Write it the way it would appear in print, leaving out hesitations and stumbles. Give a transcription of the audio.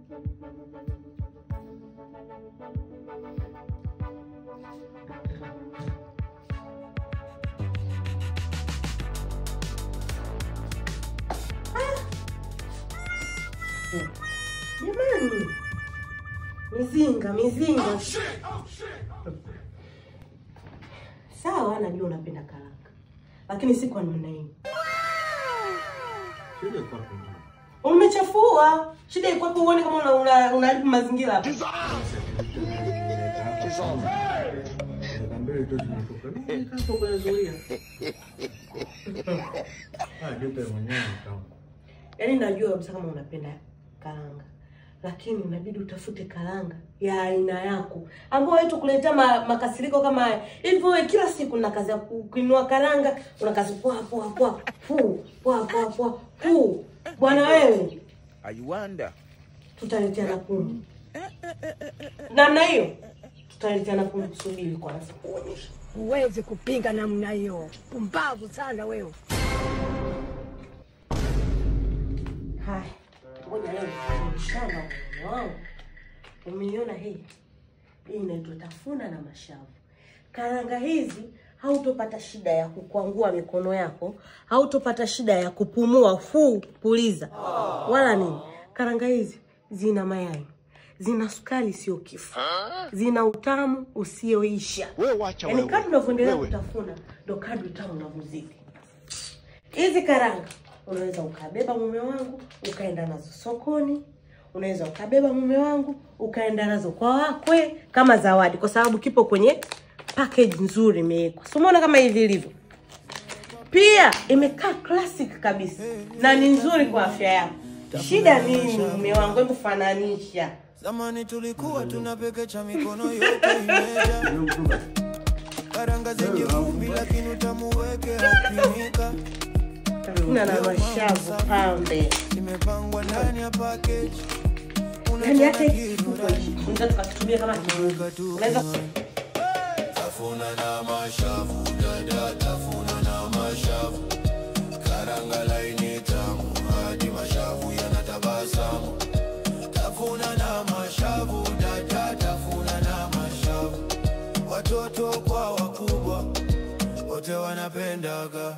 Jamani. Mizinga. Oh shit. Sawa, najua unapenda karanga. Lakini si kwa namna hii. Shida kwa nini? Umechafua. Shida iko hapo, uone kama unaharibu mazingira hapa. Mbele tu tunatoka. Nikapo kwa zuia. Jipe mwenyewe kama. Yaani najua kabisa kama unapenda karanga. Lakini inabidi utafute karanga ya aina yako. Ambao wewe tukuletea makasiriko kama haya. Hivyo wewe kila siku na kazi ya kuinua karanga, una kazi poa. Bwana wewe. I wonder. Tutaleteana kumi. Namna hiyo. Tutaleteana kumi, kusubiri kwanza. Huwezi kupinga namna hiyo. Pumbavu sana wewe. Hai. Ngoja leo nishana wangu. Umeiona hii? Hii inaitwa tafuna na mashavu. Karanga hizi hautopata shida ya kukwangua mikono yako, hautopata shida ya kupumua puliza. Wala nini? Karanga hizi zina mayai, zina sukari sio kifo, zina utamu usioisha. Yaani kadri unavyoendelea kutafuna ndo kadri utamu unavyozidi. Hizi karanga unaweza ukabeba mume wangu ukaenda nazo sokoni, unaweza ukabeba mume wangu ukaenda nazo kwa wakwe kama zawadi, kwa sababu kipo kwenye package nzuri imewekwa. So umeona kama hivi ilivyo. Pia imekaa classic kabisa na ni nzuri kwa afya yako. Shida nini mume wangu? Hebu fananisha. Zamani tulikuwa tunapekecha mikono yote imeja. Karanga zenye vumbi lakini utamuweke hapimika. Tuna na mashavu pambe. Imepangwa ndani ya package. Yaani hata unaweza tukatumia kama kitu. Unaweza tafuna na mashavu, dada tafuna na mashavu. Karanga laini tamu, hadi mashavu yanatabasamu. Tafuna na mashavu, dada tafuna na mashavu. Watoto kwa wakubwa, wote wanapendaga.